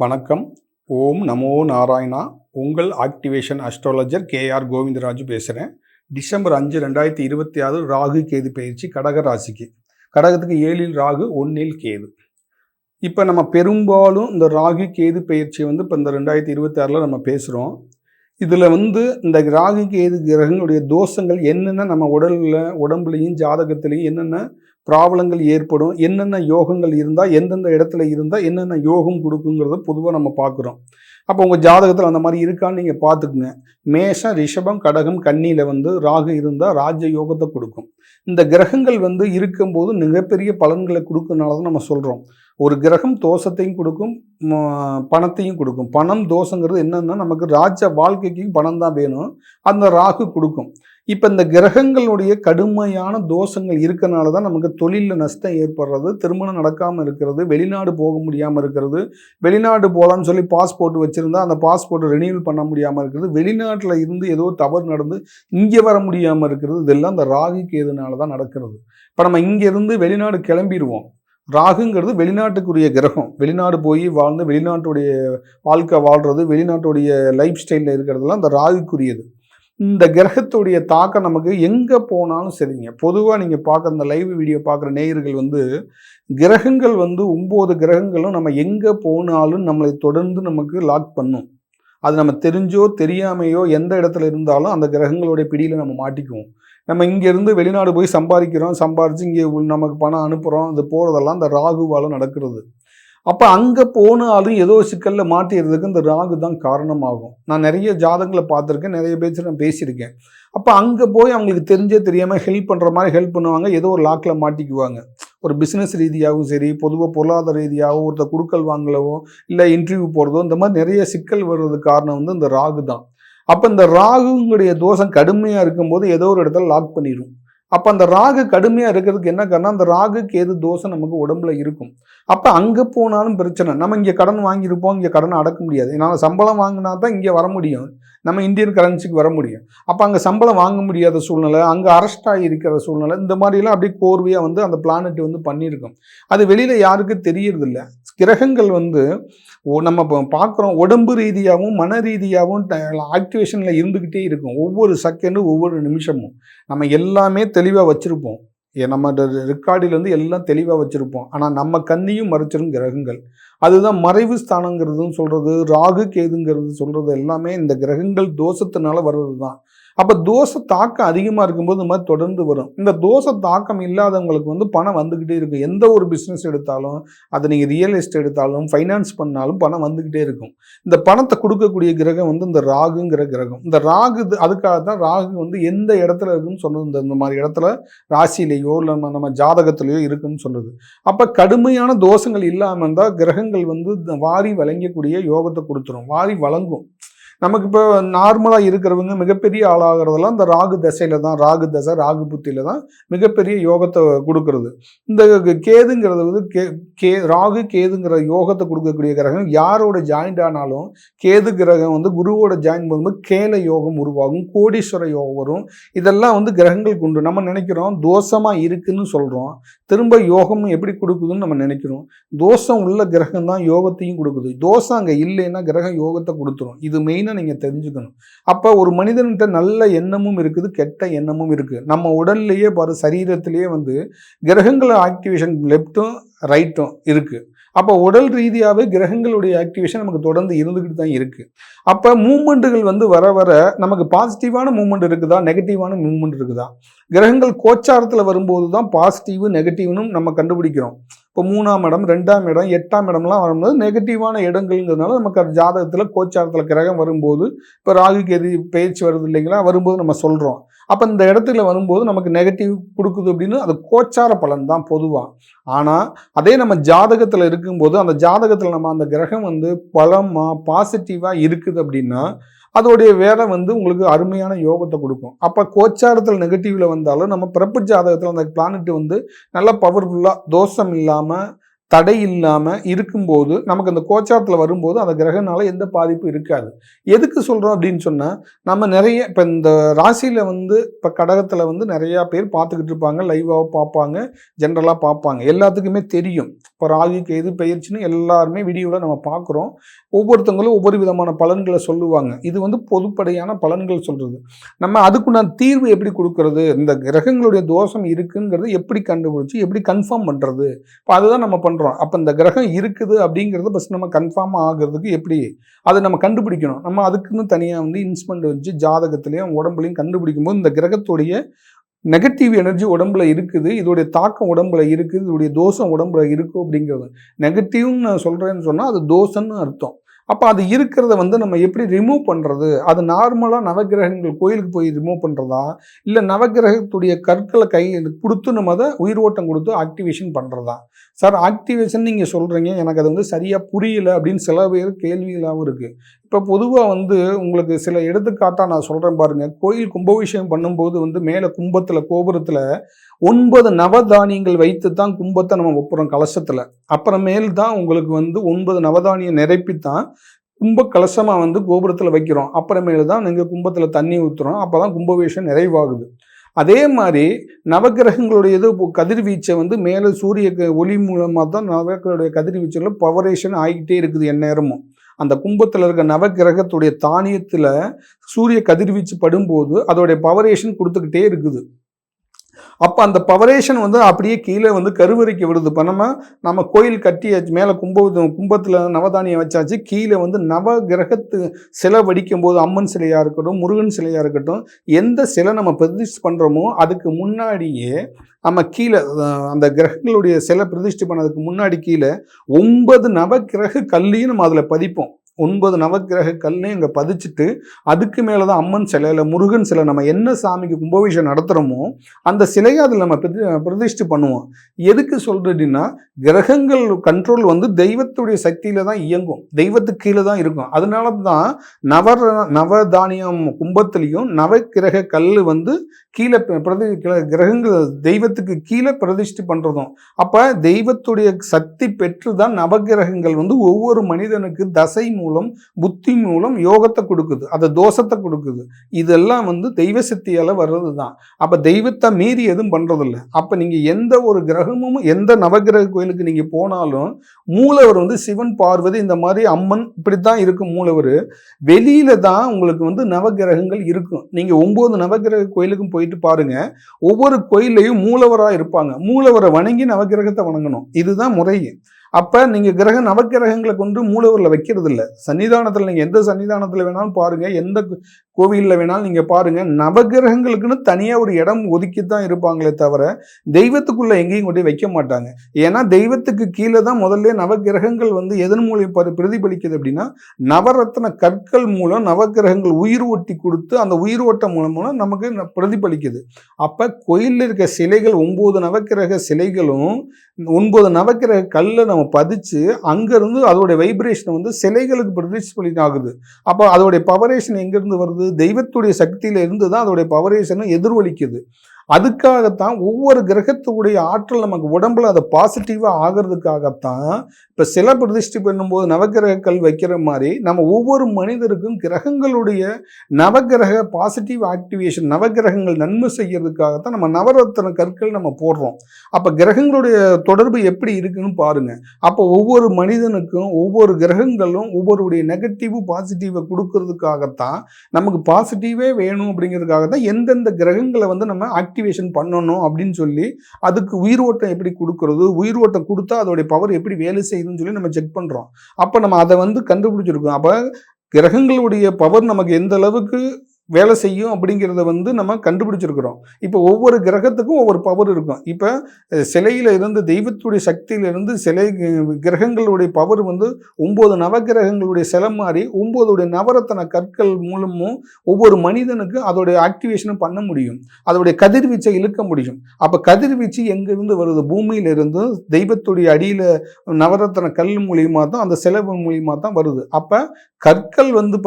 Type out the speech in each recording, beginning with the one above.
வணக்கம். ஓம் நமோ நாராயணா. உங்கள் activation astrologer KR Govindaraju பேசுகிறேன். டிசம்பர் 5, 2026 ராகு கேது பயிற்சி கடக ராசிக்கு. கடகத்துக்கு 7ல் ராகு, 1ல் கேது. இப்போ நம்ம பெரும்பாலும் இந்த ராகு கேது பயிற்சி இப்போ இந்த 2026 நம்ம பேசுகிறோம். இதில் இந்த ராகு கேது கிரகங்களுடைய தோஷங்கள் என்னென்ன நம்ம உடம்புலையும் ஜாதகத்திலையும் என்னென்ன ப்ராப்ளங்கள் ஏற்படும், என்னென்ன யோகங்கள் இருந்தால் எந்தெந்த இடத்துல இருந்தால் என்னென்ன யோகம் கொடுக்குங்கிறத பொதுவாக நம்ம பார்க்குறோம். அப்போ உங்கள் ஜாதகத்தில் அந்த மாதிரி இருக்கான்னு நீங்கள் பார்த்துக்குங்க. மேஷம், ரிஷபம், கடகம், கன்னியில் ராகு இருந்தால் ராஜ யோகத்தை கொடுக்கும். இந்த கிரகங்கள் இருக்கும்போது மிகப்பெரிய பலன்களை கொடுக்கறனால தான் நம்ம சொல்கிறோம். ஒரு கிரகம் தோஷத்தையும் கொடுக்கும், பணத்தையும் கொடுக்கும். பணம் தோஷங்கிறது என்னன்னா, நமக்கு ராஜ வாழ்க்கைக்கு பணம் தான் வேணும், அந்த ராகு கொடுக்கும். இப்போ இந்த கிரகங்களுடைய கடுமையான தோஷங்கள் இருக்கனால தான் நமக்கு தொழிலில் நஷ்டம் ஏற்படுறது, திருமணம் நடக்காமல் இருக்கிறது, வெளிநாடு போக முடியாமல் இருக்கிறது, வெளிநாடு போகலான்னு சொல்லி பாஸ்போர்ட் வச்சுருந்தா அந்த பாஸ்போர்ட் ரினியூவல் பண்ண முடியாமல் இருக்கிறது, வெளிநாட்டில் இருந்து ஏதோ தவறு நடந்து இங்கே வர முடியாமல் இருக்கிறது. இதெல்லாம் இந்த ராகு கேதுனால தான் நடக்கிறது. இப்போ நம்ம இங்கேருந்து வெளிநாடு கிளம்பிடுவோம். ராகுங்கிறது வெளிநாட்டுக்குரிய கிரகம். வெளிநாடு போய் வாழ்ந்து வெளிநாட்டுடைய வாழ்க்கை வாழ்கிறது, வெளிநாட்டுடைய லைஃப் ஸ்டைலில் இருக்கிறதுலாம் இந்த ராகுக்குரியது. இந்த கிரகத்துடைய தாக்கம் நமக்கு எங்கே போனாலும் சரிங்க. பொதுவாக நீங்கள் பார்க்குற இந்த லைவ் வீடியோ பார்க்குற நேயர்கள் கிரகங்கள் 9 கிரகங்களும் நம்ம எங்கே போனாலும் நம்மளை தொடர்ந்து நமக்கு லாக் பண்ணும். அது நம்ம தெரிஞ்சோ தெரியாமையோ எந்த இடத்துல இருந்தாலும் அந்த கிரகங்களுடைய பிடியில் நம்ம மாட்டிக்குவோம். நம்ம இங்கேருந்து வெளிநாடு போய் சம்பாரித்து இங்கே நமக்கு பணம் அனுப்புகிறோம், அது போகிறதெல்லாம் இந்த ராகுவால் நடக்கிறது. அப்போ அங்கே போனாலும் ஏதோ சிக்கலில் மாட்டிடுறதுக்கு இந்த ராகு தான் காரணமாகும். நான் நிறைய ஜாதகங்களை பார்த்துருக்கேன், நிறைய பேர் நான் பேசியிருக்கேன். அப்போ அங்கே போய் அவங்களுக்கு தெரிஞ்சே தெரியாமல் ஹெல்ப் பண்ணுற மாதிரி ஹெல்ப் பண்ணுவாங்க, ஏதோ ஒரு லாக்கில் மாட்டிக்குவாங்க. ஒரு பிஸ்னஸ் ரீதியாகவும் சரி, பொதுவாக பொருளாதார ரீதியாகவும் ஒருத்தர் குடுக்கல் வாங்கலவோ இல்லை இன்டர்வியூ போகிறதோ இந்த மாதிரி நிறைய சிக்கல் வர்றதுக்கு காரணம் இந்த ராகு தான். அப்போ இந்த ராகுங்களுடைய தோஷம் கடுமையாக இருக்கும்போது ஏதோ ஒரு இடத்துல லாக் பண்ணிடும். அப்போ அந்த ராகு கடுமையாக இருக்கிறதுக்கு என்ன காரணம், அந்த ராகு கேது தோஷம் நமக்கு உடம்புல இருக்கும். அப்போ அங்கே போனாலும் பிரச்சனை. நம்ம இங்கே கடன் வாங்கியிருப்போம், இங்கே கடனை அடக்க முடியாது. நான் சம்பளம் வாங்கினா தான் இங்கே வர முடியும், நம்ம இந்தியன் கரன்சிக்கு வர முடியும். அப்போ அங்கே சம்பளம் வாங்க முடியாத சூழ்நிலை, அங்கே அரெஸ்ட் ஆகி இருக்கிற சூழ்நிலை, இந்த மாதிரிலாம் அப்படியே கோர்வையாக அந்த பிளானட் பண்ணியிருக்கும். அது வெளியில் யாருக்கும் தெரியறதில்ல. கிரகங்கள் நம்ம பார்க்குறோம், உடம்பு ரீதியாகவும் மன ரீதியாகவும் ஆக்டிவேஷனில் இருந்துக்கிட்டே இருக்கும். ஒவ்வொரு செகண்டும் ஒவ்வொரு நிமிஷமும் நம்ம எல்லாமே தெளிவாக வச்சுருப்போம். நம்ம ரெக்கார்டிலேருந்து எல்லாம் தெளிவாக வச்சுருப்போம். ஆனால் நம்ம கண்ணையும் மறைச்சிரும் கிரகங்கள். அதுதான் மறைவு ஸ்தானங்கிறதுன்னு சொல்கிறது, ராகு கேதுங்கிறது சொல்கிறது எல்லாமே இந்த கிரகங்கள் தோஷத்தினால வர்றது தான். அப்போ தோஷ தாக்கம் அதிகமாக இருக்கும்போது இந்த மாதிரி தொடர்ந்து வரும். இந்த தோஷ தாக்கம் இல்லாதவங்களுக்கு பணம் வந்துக்கிட்டே இருக்கும். எந்த ஒரு பிஸ்னஸ் எடுத்தாலும், அதை நீங்கள் ரியல் எஸ்டேட் எடுத்தாலும், ஃபைனான்ஸ் பண்ணாலும் பணம் வந்துக்கிட்டே இருக்கும். இந்த பணத்தை கொடுக்கக்கூடிய கிரகம் இந்த ராகுங்கிற கிரகம். இந்த ராகு அதுக்காக தான் ராகு எந்த இடத்துல இருக்குன்னு சொன்னது, இந்த மாதிரி இடத்துல ராசியிலேயோ இல்லை நம்ம ஜாதகத்திலேயோ இருக்குன்னு சொல்லுது. அப்போ கடுமையான தோஷங்கள் இல்லாமல் இருந்தால் கிரகங்கள் வாரி வழங்கக்கூடிய யோகத்தை கொடுத்துரும், வாரி வழங்கும். நமக்கு இப்போ நார்மலாக இருக்கிறவங்க மிகப்பெரிய ஆளாகிறதெல்லாம் இந்த ராகு தசையில் தான், ராகு தசை ராகு புத்தியில் தான் மிகப்பெரிய யோகத்தை கொடுக்கறது. இந்த கேதுங்கிறது ராகு கேதுங்கிற யோகத்தை கொடுக்கக்கூடிய கிரகம் யாரோட ஜாயிண்ட் ஆனாலும், கேது கிரகம் குருவோட ஜாயின் பண்ணும்போது கேல யோகம் உருவாகும், கோடீஸ்வர யோகம் வரும். இதெல்லாம் கிரகங்களுக்கு உண்டு. நம்ம நினைக்கிறோம் தோஷமாக இருக்குன்னு சொல்கிறோம், திரும்ப யோகம் எப்படி கொடுக்குதுன்னு நம்ம நினைக்கிறோம். தோஷம் உள்ள கிரகம் தான் யோகத்தையும் கொடுக்குது. தோஷம் அங்கே இல்லைன்னா கிரகம் யோகத்தை கொடுத்துரும். இது மெயினாக நீங்கள் தெரிஞ்சுக்கணும். அப்போ ஒரு மனிதன்கிட்ட நல்ல எண்ணமும் இருக்குது, கெட்ட எண்ணமும் இருக்குது. நம்ம உடல்லையே பாரு, சரீரத்திலேயே கிரகங்கள ஆக்டிவேஷன் லெஃப்ட்டும் ரைட்டும் இருக்குது. அப்போ உடல் ரீதியாகவே கிரகங்களுடைய ஆக்டிவேஷன் நமக்கு தொடர்ந்து இருந்துக்கிட்டு தான் இருக்குது. அப்போ மூமெண்ட்டுகள் வர வர நமக்கு பாசிட்டிவான மூமெண்ட் இருக்குதா, நெகட்டிவான மூமெண்ட் இருக்குதா? கிரகங்கள் கோச்சாரத்தில் வரும்போது தான் பாசிட்டிவ் நெகட்டிவ்னு நம்ம கண்டுபிடிக்கிறோம். இப்போ 3ஆம் இடம், 2ஆம் இடம், 8ஆம் இடம்லாம் வரும்போது நெகட்டிவான இடங்கள்ங்கிறதுனால நமக்கு அது ஜாதகத்தில் கோச்சாரத்தில் கிரகம் வரும்போது, இப்போ ராகு கேது பயிற்சி வருது இல்லைங்களா, வரும்போது நம்ம சொல்கிறோம். அப்போ இந்த இடத்துல வரும்போது நமக்கு நெகட்டிவ் கொடுக்குது அப்படின்னு அது கோச்சார பலன் தான் பொதுவாக. ஆனால் அதே நம்ம ஜாதகத்தில் இருக்கும்போது, அந்த ஜாதகத்தில் நம்ம அந்த கிரகம் பலமாக பாசிட்டிவாக இருக்குது அப்படின்னா அதோடைய வேலை உங்களுக்கு அருமையான யோகத்தை கொடுக்கும். அப்போ கோச்சாரத்தில் நெகட்டிவ்ல வந்தாலும் நம்ம பிறப்பு ஜாதகத்தில் அந்த பிளானட் நல்லா பவர்ஃபுல்லாக தோஷம் இல்லாமல் தடை இல்லாமல் இருக்கும்போது நமக்கு அந்த கோச்சாரத்தில் வரும்போது அந்த கிரகனால எந்த பாதிப்பும் இருக்காது. எதுக்கு சொல்கிறோம் அப்படின்னு சொன்னால், நம்ம நிறைய இப்போ இந்த ராசியில் வந்து இப்போ கடகத்தில் வந்து நிறையா பேர் பார்த்துக்கிட்டு இருப்பாங்க, லைவாக பார்ப்பாங்க, ஜென்ரலாக பார்ப்பாங்க, எல்லாத்துக்குமே தெரியும். இப்போ ராகு கேது பெயர்ச்சின்னு எல்லாருமே வீடியோவில் நம்ம பார்க்குறோம். ஒவ்வொருத்தவங்களும் ஒவ்வொரு விதமான பலன்களை சொல்லுவாங்க. இது வந்து பொதுப்படையான பலன்கள் சொல்கிறது. நம்ம அதுக்குண்டான தீர்வு எப்படி கொடுக்கறது, இந்த கிரகங்களுடைய தோஷம் இருக்குங்கிறது எப்படி கண்டுபிடிச்சி எப்படி கன்ஃபார்ம் பண்ணுறது, இப்போ அதுதான் நம்ம பண்ணுறோம். அப்போ இந்த கிரகம் இருக்குது அப்படிங்கிறது ஃபஸ்ட் நம்ம கன்ஃபார்ம் ஆகிறதுக்கு எப்படி அதை நம்ம கண்டுபிடிக்கணும். நம்ம அதுக்குன்னு தனியாக வந்து இன்ஸ்ட்ருமெண்ட் வச்சு ஜாதகத்திலையும் உடம்புலையும் கண்டுபிடிக்கும் போது இந்த கிரகத்துடைய நெகட்டிவ் எனர்ஜி உடம்புல இருக்குது, இதோடைய தாக்கம் உடம்புல இருக்குது, இதோடைய தோஷம் உடம்புல இருக்குது அப்படிங்கிறது. நெகட்டிவ்னு நான் சொல்கிறேன்னு சொன்னால் அது தோஷம்னு அர்த்தம். அப்போ அது இருக்கிறத வந்து நம்ம எப்படி ரிமூவ் பண்ணுறது, அது நார்மலாக நவகிரகங்கள் கோயிலுக்கு போய் ரிமூவ் பண்ணுறதா, இல்லை நவகிரகத்துடைய கற்களை கொடுத்து நம்ம அதை உயிரோட்டம் கொடுத்து ஆக்டிவேஷன் பண்ணுறதா? சார் ஆக்டிவேஷன் நீங்கள் சொல்கிறீங்க, எனக்கு அது வந்து சரியாக புரியல அப்படின்னு சில பேர் கேள்விகளாகவும் இருக்குது. இப்போ பொதுவாக வந்து உங்களுக்கு சில எடுத்துக்காட்டாக நான் சொல்கிறேன் பாருங்கள். கோயில் கும்பாபிஷேகம் பண்ணும்போது வந்து மேலே கும்பத்தில் கோபுரத்தில் 9 நவதானியங்கள் வைத்து தான் கும்பத்தை நம்ம வைப்போம் கலசத்தில். அப்புறமேல் தான் உங்களுக்கு வந்து 9 நவதானியம் நிரப்பித்தான் கும்ப கலசமாக வந்து கோபுரத்தில் வைக்கிறோம். அப்புறமேல் தான் நீங்கள் கும்பத்தில் தண்ணி ஊற்றுறோம். அப்போ தான் கும்பாபிஷேகம் நிறைவாகுது. அதே மாதிரி நவகிரகங்களுடைய இது கதிர்வீச்சை வந்து மேலே சூரிய ஒளி மூலமாக தான் நவகிரகங்களுடைய கதிர்வீச்சில் பவரேஷன் ஆகிக்கிட்டே இருக்குது எந்நேரமும். அந்த கும்பத்தில் இருக்க நவகிரகத்துடைய தானியத்தில் சூரிய கதிர்வீச்சு படும்போது அதோடைய பவரேஷன் கொடுத்துக்கிட்டே இருக்குது. அப்போ அந்த பவரேஷன் வந்து அப்படியே கீழே வந்து கருவறைக்கு விடுது. இப்போ நம்ம கோயில் கட்டியாச்சு, மேலே கும்பத்தில் நவதானியம் வச்சாச்சு, கீழே வந்து நவ கிரகத்து சிலை வடிக்கும் போது அம்மன் சிலையாக இருக்கட்டும், முருகன் சிலையாக இருக்கட்டும், எந்த சிலை நம்ம பிரதிஷ்டை பண்ணுறோமோ அதுக்கு முன்னாடியே நம்ம கீழே அந்த கிரகங்களுடைய சிலை பிரதிஷ்டை பண்ணதுக்கு முன்னாடி கீழே 9 நவகிரக கல்லையும் நம்ம அதில் பதிப்போம். 9 நவகிரக கல்லையும் இங்கே பதிச்சுட்டு அதுக்கு மேலே தான் அம்மன் சிலை இல்லை முருகன் சிலை நம்ம என்ன சாமிக்கு கும்பாபிஷேகம் நடத்துகிறோமோ அந்த சிலையை அதில் நம்ம பிரதிஷ்டை பண்ணுவோம். எதுக்கு சொல்கிறதுன்னா, கிரகங்கள் கண்ட்ரோல் வந்து தெய்வத்துடைய சக்தியில் தான் இயங்கும், தெய்வத்துக்கு கீழே தான் இருக்கும். அதனால தான் நவதானியம் கும்பத்துலேயும் நவகிரக கல் வந்து கீழே கிரகங்கள் தெய்வத்துக்கு கீழே பிரதிஷ்டை பண்ணுறதும். அப்போ தெய்வத்துடைய சக்தி பெற்று தான் நவகிரகங்கள் வந்து ஒவ்வொரு மனிதனுக்கு தசை மூலம் புத்தி மூலம் யோகத்தை கொடுக்குது, அதை தோஷத்தை கொடுக்குது. இதெல்லாம் வந்து தெய்வ சக்தியால் வர்றது தான். அப்போ தெய்வத்தை மீறி எதுவும் பண்ணுறதில்ல. அப்போ நீங்கள் எந்த ஒரு கிரகமும் எந்த நவகிரக கோயிலுக்கு நீங்கள் போனாலும் மூலவர் வந்து சிவன் பார்வதி இந்த மாதிரி அம்மன் இப்படித்தான் இருக்கும். மூலவர் வெளியில தான் உங்களுக்கு வந்து நவகிரகங்கள் இருக்கும். நீங்கள் 9 நவகிரக கோயிலுக்கும் போயிட்டு பாருங்க, ஒவ்வொரு கோயிலையும் மூலவராக இருப்பாங்க. மூலவரை வணங்கி நவகிரகத்தை வணங்கணும், இதுதான் முறை. அப்போ நீங்கள் நவகிரகங்களை கொண்டு மூலவரில் வைக்கிறது இல்லை. சன்னிதானத்தில் நீங்கள் எந்த சன்னிதானத்தில் வேணாலும் பாருங்கள், எந்த கோவிலில் வேணாலும் நீங்கள் பாருங்கள், நவகிரகங்களுக்குன்னு தனியாக ஒரு இடம் ஒதுக்கி தான் இருப்பாங்களே தவிர தெய்வத்துக்குள்ளே எங்கேயும் கொண்டு வைக்க மாட்டாங்க. ஏன்னா தெய்வத்துக்கு கீழே தான் முதல்ல நவகிரகங்கள் வந்து எதன் மூலம் பிரதிபலிக்குது அப்படின்னா, நவரத்ன கற்கள் மூலம் நவகிரகங்கள் உயிர் ஓட்டி கொடுத்து அந்த உயிர் ஓட்டம் மூலம் நமக்கு பிரதிபலிக்குது. அப்போ கோயிலில் இருக்க சிலைகள் 9 நவகிரக சிலைகளும் 9 நவகிரக கல்லை நம்ம பதிச்சு அங்கேருந்து அதோடைய வைப்ரேஷன் வந்து சிலைகளுக்கு பிரதிபலிப்பு ஆகுது. அப்போ அதோடைய பவரேஷன் எங்கேருந்து வருது? தெய்வத்துடைய சக்தியில இருந்து தான் அதோடைய பவரேஷனும் எதிர்வலிக்குது. அதுக்காகத்தான் ஒவ்வொரு கிரகத்துடைய ஆற்றல் நமக்கு உடம்புல அதை பாசிட்டிவாக ஆகிறதுக்காகத்தான் இப்போ சில பிரதிஷ்டை பண்ணும்போது நவகிரக கல் வைக்கிற மாதிரி நம்ம ஒவ்வொரு மனிதருக்கும் கிரகங்களுடைய நவகிரக பாசிட்டிவ் ஆக்டிவேஷன், நவகிரகங்கள் நன்மை செய்யறதுக்காகத்தான் நம்ம நவரத்ன கற்கள் நம்ம போடுறோம். அப்போ கிரகங்களுடைய தொடர்பு எப்படி இருக்குன்னு பாருங்க. அப்போ ஒவ்வொரு மனிதனுக்கும் ஒவ்வொரு கிரகங்களும் ஒவ்வொருடைய நெகட்டிவ் பாசிட்டிவை கொடுக்கறதுக்காகத்தான், நமக்கு பாசிட்டிவே வேணும் அப்படிங்கிறதுக்காகத்தான் எந்தெந்த கிரகங்களை வந்து நம்ம ஆக்டிவேஷன் பண்ணணும் அப்படின்னு சொல்லி அதுக்கு உயிரோட்டம் எப்படி கொடுக்கறது, உயிரோட்டம் கொடுத்தா அதோடைய பவர் எப்படி வேலை செய்யுதுன்னு சொல்லி நம்ம செக் பண்ணுறோம். அப்போ நம்ம அதை வந்து கண்டுபிடிச்சிருக்கோம். அப்போ கிரகங்களுடைய பவர் நமக்கு எந்த அளவுக்கு வேலை செய்யும் அப்படிங்கிறத வந்து நம்ம கண்டுபிடிச்சிருக்கிறோம். இப்போ ஒவ்வொரு கிரகத்துக்கும் ஒவ்வொரு பவர் இருக்கும். இப்போ சிலையில் இருந்து தெய்வத்துடைய சக்தியிலிருந்து சிலை கிரகங்களுடைய பவர் வந்து 9 நவகிரகங்களுடைய சிலை மாதிரி 9 நவரத்தன கற்கள் மூலமும் ஒவ்வொரு மனிதனுக்கு அதோடைய ஆக்டிவேஷனும் பண்ண முடியும், அதோடைய கதிர்வீச்சை இழுக்க முடியும். அப்போ கதிர்வீச்சு எங்கிருந்து வருது? பூமியிலிருந்து தெய்வத்துடைய அடியில் நவரத்தன கல் மூலியமாக தான், அந்த சிலை மூலியமாக தான் வருது. அப்போ கற்கள் வந்து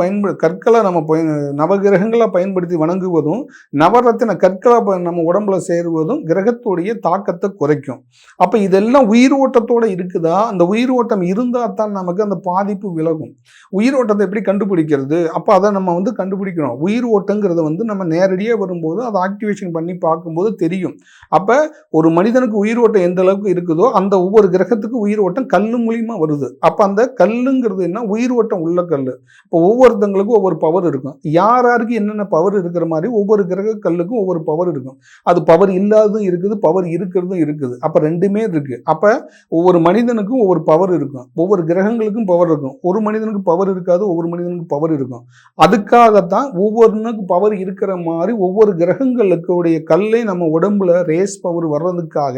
கற்களை நம்ம நவகிரகங்கள் கிரகங்களை பயன்படுத்தி வணங்குவதும் நவரத்தின கற்களை நம்ம உடம்புல சேருவதும் கிரகத்துடைய தாக்கத்தை குறைக்கும். அப்போ இதெல்லாம் உயிர் ஓட்டத்தோடு இருக்குதா? அந்த உயிர் ஓட்டம் இருந்தால் தான் நமக்கு அந்த பாதிப்பு விலகும். உயிர் ஓட்டத்தை எப்படி கண்டுபிடிக்கிறது? அப்போ அதை நம்ம கண்டுபிடிக்கணும். உயிர் ஓட்டங்கிறத நம்ம நேரடியாக வரும்போது அதை ஆக்டிவேஷன் பண்ணி பார்க்கும்போது தெரியும். அப்போ ஒரு மனிதனுக்கு உயிர் ஓட்டம் எந்த அளவுக்கு இருக்குதோ அந்த ஒவ்வொரு கிரகத்துக்கு உயிர் ஓட்டம் கல்லு மூலியமாக வருது. அப்போ அந்த கல்லுங்கிறது என்ன? உயிர் ஓட்டம் உள்ள கல். இப்போ ஒவ்வொருத்தங்களுக்கும் ஒவ்வொரு பவர் இருக்கும். யாருக்கு என்னென்ன பவர் இருக்கிற மாதிரி ஒவ்வொரு கிரக கல்லுக்கும் ஒவ்வொரு பவர் இருக்கும். அது பவர் இல்லாததும் இருக்குது, பவர் இருக்கிறதும் இருக்குது. அப்போ ரெண்டுமே இருக்கு. அப்போ ஒவ்வொரு மனிதனுக்கும் ஒவ்வொரு பவர் இருக்கும், ஒவ்வொரு கிரகங்களுக்கும் பவர் இருக்கும். ஒரு மனிதனுக்கு பவர் இருக்காது, ஒவ்வொரு மனிதனுக்கு பவர் இருக்கும். அதுக்காகத்தான் ஒவ்வொருனுக்கு பவர் இருக்கிற மாதிரி ஒவ்வொரு கிரகங்களுடைய கல்லை நம்ம உடம்புல ரேஸ் பவர் வர்றதுக்காக,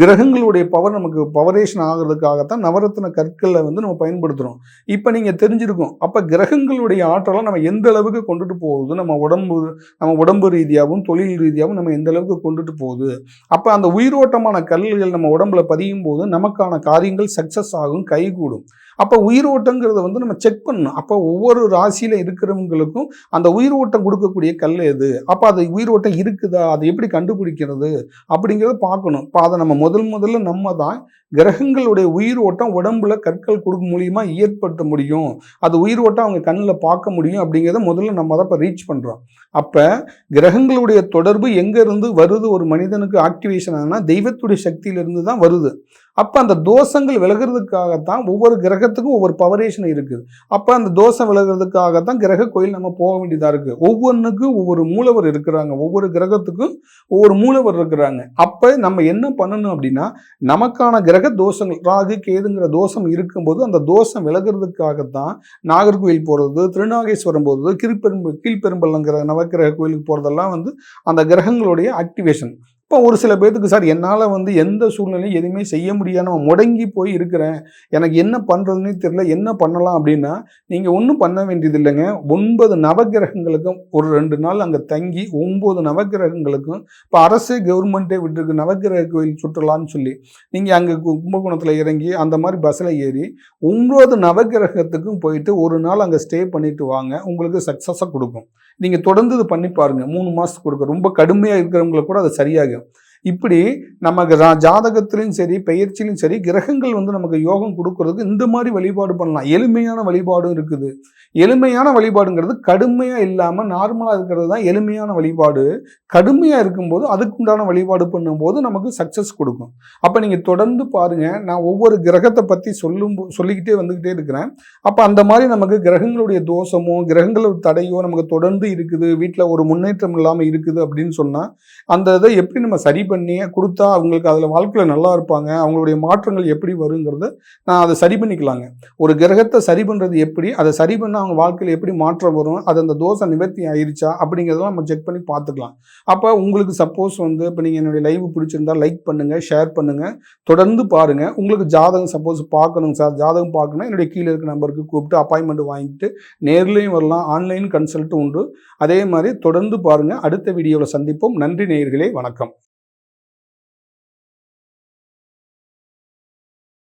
கிரகங்களுடைய பவர் நமக்கு பவரேஷன் ஆகிறதுக்காகத்தான் நவரத்தின கற்களை நம்ம பயன்படுத்துகிறோம். இப்போ நீங்கள் தெரிஞ்சிருக்கும். அப்போ கிரகங்களுடைய ஆற்றலை நம்ம எந்த அளவுக்கு கொண்டுட்டு போகுது, நம்ம உடம்பு ரீதியாகவும் தொழில் ரீதியாகவும் நம்ம எந்த அளவுக்கு கொண்டுட்டு போகுது. அப்போ அந்த உயிரோட்டமான கல்லுகள் நம்ம உடம்புல பதியும் போது நமக்கான காரியங்கள் சக்சஸ் ஆகும், கைகூடும். அப்போ உயிரோட்டங்கிறத நம்ம செக் பண்ணணும். அப்போ ஒவ்வொரு ராசியில் இருக்கிறவங்களுக்கும் அந்த உயிரோட்டம் கொடுக்கக்கூடிய கல் எது, அப்போ அது உயிரோட்டம் இருக்குதா, அதை எப்படி கண்டுபிடிக்கிறது அப்படிங்கிறத பார்க்கணும். இப்போ அதை நம்ம முதல்ல நம்ம தான் கிரகங்களுடைய உயிர் ஓட்டம் உடம்புல கற்கள் கொடுக்க மூலியமா ஏற்படுத்த முடியும், அது உயிர் ஓட்டம் அவங்க கண்ணில் பார்க்க முடியும் அப்படிங்கிறத முதல்ல நம்ம அதை இப்போ ரீச் பண்ணுறோம். அப்போ கிரகங்களுடைய தொடர்பு எங்கேருந்து வருது? ஒரு மனிதனுக்கு ஆக்டிவேஷன் ஆகுனா தெய்வத்துடைய சக்தியிலிருந்து தான் வருது. அப்போ அந்த தோஷங்கள் விலகிறதுக்காகத்தான் ஒவ்வொரு கிரகத்துக்கும் ஒவ்வொரு பவரேஷன் இருக்குது. அப்போ அந்த தோஷம் விலகிறதுக்காகத்தான் கிரக கோயில் நம்ம போக வேண்டியதாக இருக்குது. ஒவ்வொன்றுக்கும் ஒவ்வொரு மூலவர் இருக்கிறாங்க, ஒவ்வொரு கிரகத்துக்கும் ஒவ்வொரு மூலவர் இருக்கிறாங்க. அப்போ நம்ம என்ன பண்ணணும் அப்படின்னா, நமக்கான கிரக தோஷங்கள் ராகு கேதுங்கிற தோஷம் இருக்கும்போது அந்த தோஷம் விலகிறதுக்காகத்தான் நாகர்கோவில் போகிறது, திருநாகேஸ்வரம் போகிறது, கீழ்பெரும்பள்ளங்கிற நவக்கிரக கோயிலுக்கு போகிறதெல்லாம் அந்த கிரகங்களுடைய ஆக்டிவேஷன். இப்போ ஒரு சில பேருக்கு சார் என்னால் எந்த சூழ்நிலையும் எதுவுமே செய்ய முடியாது, நான் முடங்கி போய் இருக்கிறேன், எனக்கு என்ன பண்ணுறதுன்னு தெரியல, என்ன பண்ணலாம் அப்படின்னா, நீங்கள் ஒன்றும் பண்ண வேண்டியது இல்லைங்க. 9 நவகிரகங்களுக்கும் ஒரு 2 நாள் அங்கே தங்கி 9 நவகிரகங்களுக்கும் இப்போ அரசு கவர்மெண்ட்டே விட்டுருக்கு நவகிரக கோயில் சுற்றுலான்னு சொல்லி, நீங்கள் அங்கே கும்பகோணத்தில் இறங்கி அந்த மாதிரி பஸ்ஸில் ஏறி 9 நவகிரகத்துக்கும் போயிட்டு ஒரு நாள் அங்கே ஸ்டே பண்ணிட்டு வாங்க, உங்களுக்கு சக்ஸஸாக கொடுக்கும். நீங்கள் தொடர்ந்து இது பண்ணி பாருங்கள், 3 மாதத்துக்கு கொடுக்கும். ரொம்ப கடுமையாக இருக்கிறவங்களுக்கு கூட அது சரியாகும். இப்படி நமக்கு ஜாதகத்திலும் சரி பெயர்ச்சியிலும் சரி கிரகங்கள் நமக்கு யோகம் கொடுக்கறதுக்கு இந்த மாதிரி வழிபாடு பண்ணலாம். எளிமையான வழிபாடும் இருக்குது. எளிமையான வழிபாடுங்கிறது கடுமையாக இல்லாமல் நார்மலாக இருக்கிறது தான் எளிமையான வழிபாடு. கடுமையாக இருக்கும்போது அதுக்குண்டான வழிபாடு பண்ணும்போது நமக்கு சக்ஸஸ் கொடுக்கும். அப்போ நீங்கள் தொடர்ந்து பாருங்கள், நான் ஒவ்வொரு கிரகத்தை பற்றி சொல்லிக்கிட்டே வந்துக்கிட்டே இருக்கிறேன். அப்போ அந்த மாதிரி நமக்கு கிரகங்களுடைய தோஷமோ கிரகங்களோட தடையோ நமக்கு தொடர்ந்து இருக்குது, வீட்டில் ஒரு முன்னேற்றம் இல்லாமல் இருக்குது அப்படின்னு சொன்னால் அந்த இதை எப்படி நம்ம சரி பண்ணி கொடுத்தா அவங்களுக்கு அதில் வாழ்க்கையில் நல்லா இருப்பாங்க, அவங்களுடைய மாற்றங்கள் எப்படி வருங்கிறத நான் அதை சரி பண்ணிக்கலாங்க. ஒரு கிரகத்தை சரி பண்ணுறது எப்படி, அதை சரி பண்ண அவங்க வாழ்க்கையில் எப்படி மாற்றம் வரும், அது அந்த தோஷம் நிவர்த்தி ஆயிடுச்சா அப்படிங்கிறதெல்லாம் நம்ம செக் பண்ணி பார்த்துக்கலாம். அப்போ உங்களுக்கு சப்போஸ் இப்போ நீங்கள் என்னுடைய லைவ் பிடிச்சிருந்தா லைக் பண்ணுங்கள், ஷேர் பண்ணுங்கள், தொடர்ந்து பாருங்கள். உங்களுக்கு ஜாதகம் சப்போஸ் பார்க்கணும் சார், ஜாதகம் பார்க்கணும், என்னுடைய கீழே இருக்க நம்பருக்கு கூப்பிட்டு அப்பாயின்மெண்ட் வாங்கிட்டு நேர்லேயும் வரலாம், ஆன்லைன் கன்சல்ட்டும் உண்டு. அதே மாதிரி தொடர்ந்து பாருங்கள். அடுத்த வீடியோவில் சந்திப்போம். நன்றி நேயர்களே, வணக்கம்.